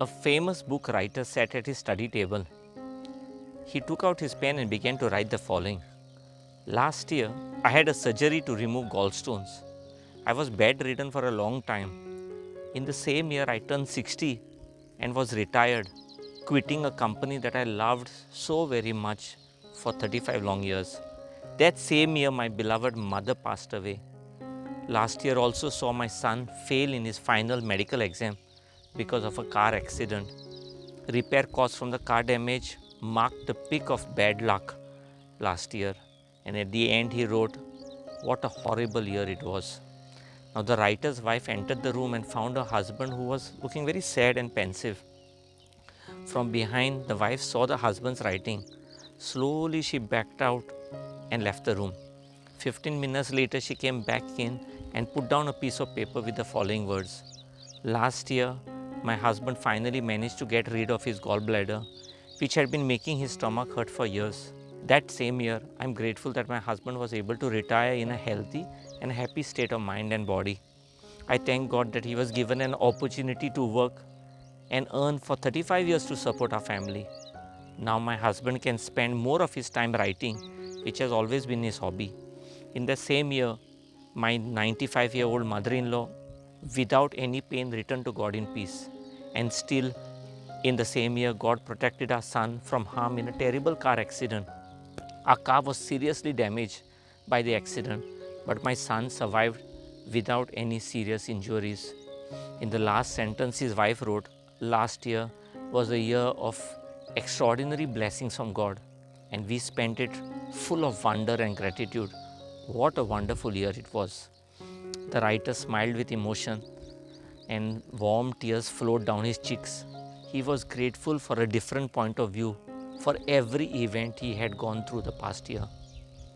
A famous book writer sat at his study table. He took out his pen and began to write the following. Last year, I had a surgery to remove gallstones. I was bedridden for a long time. In the same year, I turned 60 and was retired, quitting a company that I loved so very much for 35 long years. That same year, my beloved mother passed away. Last year also saw my son fail in his final medical exam because of a car accident. Repair costs from the car damage marked the peak of bad luck last year. And at the end he wrote, "What a horrible year it was." Now the writer's wife entered the room and found her husband, who was looking very sad and pensive. From behind, the wife saw the husband's writing. Slowly she backed out and left the room. 15 minutes later, she came back in and put down a piece of paper with the following words. Last year, my husband finally managed to get rid of his gallbladder, which had been making his stomach hurt for years. That same year, I am grateful that my husband was able to retire in a healthy and happy state of mind and body. I thank God that he was given an opportunity to work and earn for 35 years to support our family. Now my husband can spend more of his time writing, which has always been his hobby. In the same year, my 95-year-old mother-in-law, without any pain, returned to God in peace. And still, in the same year, God protected our son from harm in a terrible car accident. Our car was seriously damaged by the accident, but my son survived without any serious injuries. In the last sentence, his wife wrote, last year was a year of extraordinary blessings from God, and we spent it full of wonder and gratitude. What a wonderful year it was. The writer smiled with emotion and warm tears flowed down his cheeks. He was grateful for a different point of view for every event he had gone through the past year.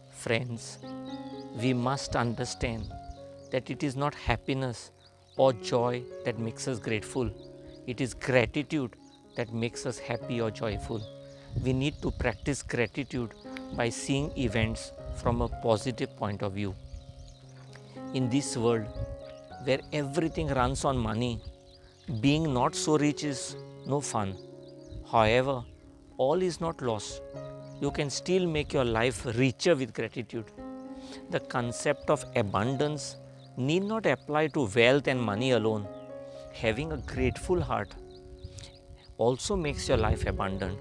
Friends, we must understand that it is not happiness or joy that makes us grateful. It is gratitude that makes us happy or joyful. We need to practice gratitude by seeing events from a positive point of view. In this world where everything runs on money, being not so rich is no fun. However, all is not lost. You can still make your life richer with gratitude. The concept of abundance need not apply to wealth and money alone. Having a grateful heart also makes your life abundant.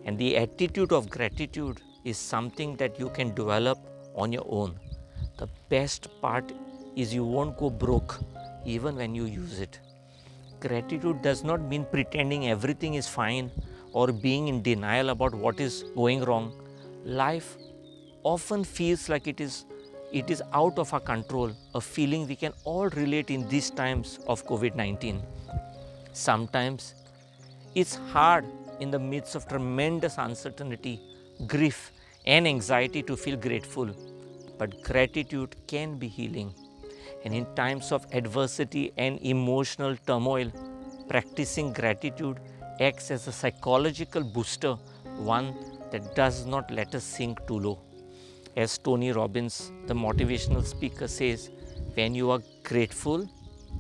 And the attitude of gratitude is something that you can develop on your own. The best part is you won't go broke even when you use it. Gratitude does not mean pretending everything is fine or being in denial about what is going wrong. Life often feels like it is out of our control, a feeling we can all relate in these times of COVID-19. Sometimes it's hard in the midst of tremendous uncertainty, grief, and anxiety to feel grateful, but gratitude can be healing. And in times of adversity and emotional turmoil, practicing gratitude acts as a psychological booster, one that does not let us sink too low. As Tony Robbins, the motivational speaker, says, when you are grateful,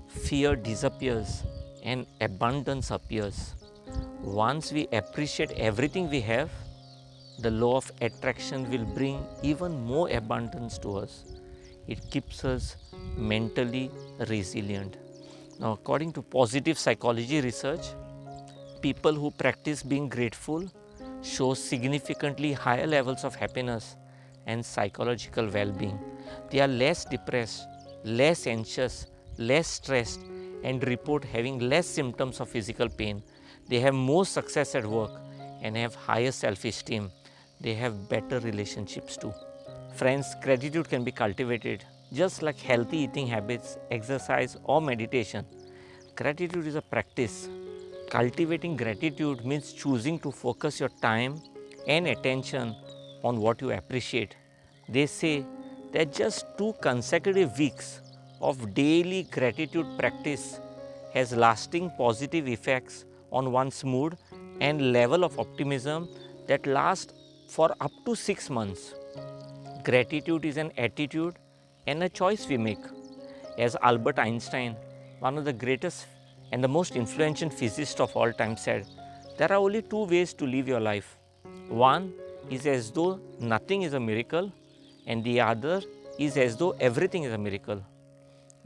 fear disappears and abundance appears. Once we appreciate everything we have, the law of attraction will bring even more abundance to us. It keeps us mentally resilient. Now, according to positive psychology research, people who practice being grateful show significantly higher levels of happiness and psychological well-being. They are less depressed, less anxious, less stressed, and report having less symptoms of physical pain. They have more success at work and have higher self-esteem. They have better relationships too. Friends, gratitude can be cultivated just like healthy eating habits, exercise, or meditation. Gratitude is a practice. Cultivating gratitude means choosing to focus your time and attention on what you appreciate. They say that just 2 consecutive weeks of daily gratitude practice has lasting positive effects on one's mood and level of optimism that last for up to 6 months. Gratitude is an attitude and a choice we make. As Albert Einstein, one of the greatest And the most influential physicist of all time said, there are only two ways to live your life. One is as though nothing is a miracle, and the other is as though everything is a miracle.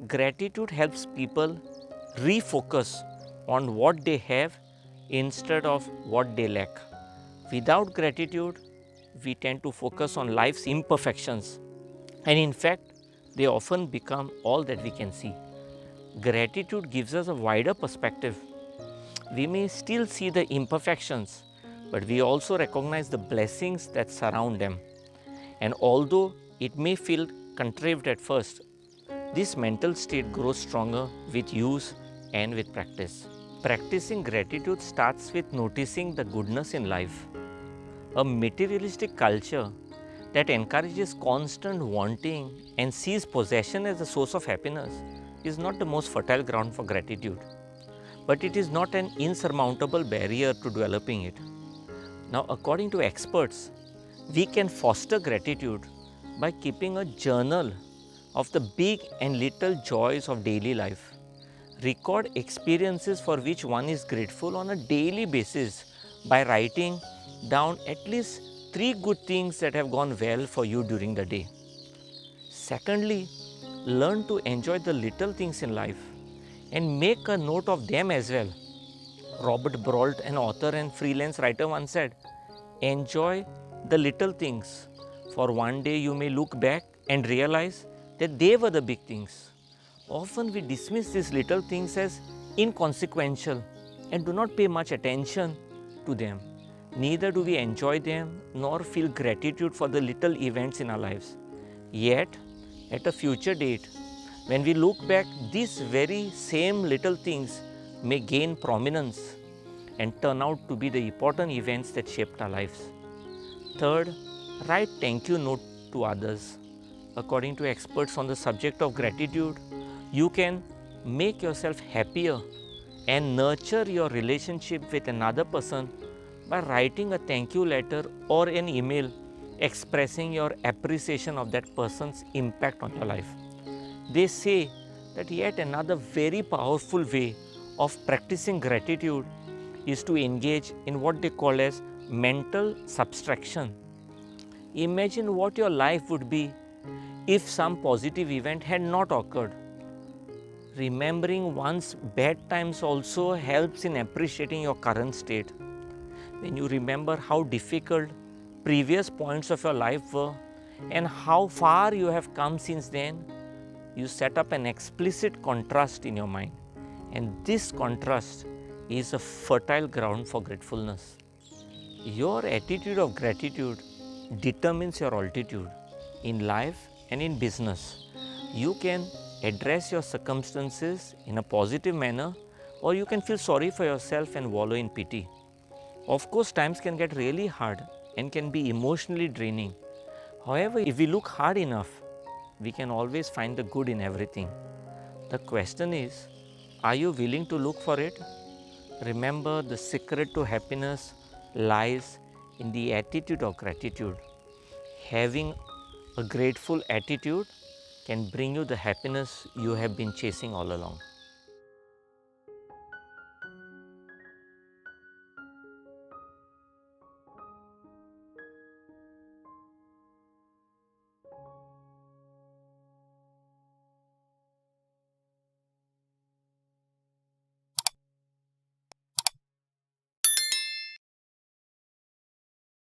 Gratitude helps people refocus on what they have instead of what they lack. Without gratitude, we tend to focus on life's imperfections, and in fact, they often become all that we can see. Gratitude gives us a wider perspective. We may still see the imperfections, but we also recognize the blessings that surround them. And although it may feel contrived at first, this mental state grows stronger with use and with practice. Practicing gratitude starts with noticing the goodness in life. A materialistic culture that encourages constant wanting and sees possession as a source of happiness is not the most fertile ground for gratitude, but it is not an insurmountable barrier to developing it. Now, according to experts, we can foster gratitude by keeping a journal of the big and little joys of daily life. Record experiences for which one is grateful on a daily basis by writing down at least 3 good things that have gone well for you during the day. Secondly, learn to enjoy the little things in life and make a note of them as well. Robert Brault, an author and freelance writer, once said, enjoy the little things, for one day you may look back and realize that they were the big things. Often we dismiss these little things as inconsequential and do not pay much attention to them. Neither do we enjoy them nor feel gratitude for the little events in our lives. Yet, at a future date, when we look back, these very same little things may gain prominence and turn out to be the important events that shaped our lives. Third, write thank you note to others. According to experts on the subject of gratitude, you can make yourself happier and nurture your relationship with another person by writing a thank you letter or an email expressing your appreciation of that person's impact on your life. They say that yet another very powerful way of practicing gratitude is to engage in what they call as mental subtraction. Imagine what your life would be if some positive event had not occurred. Remembering one's bad times also helps in appreciating your current state. When you remember how difficult previous points of your life were and how far you have come since then, you set up an explicit contrast in your mind. And this contrast is a fertile ground for gratefulness. Your attitude of gratitude determines your altitude in life and in business. You can address your circumstances in a positive manner, or you can feel sorry for yourself and wallow in pity. Of course, times can get really hard and can be emotionally draining. However, if we look hard enough, we can always find the good in everything. The question is, are you willing to look for it? Remember, the secret to happiness lies in the attitude of gratitude. Having a grateful attitude can bring you the happiness you have been chasing all along.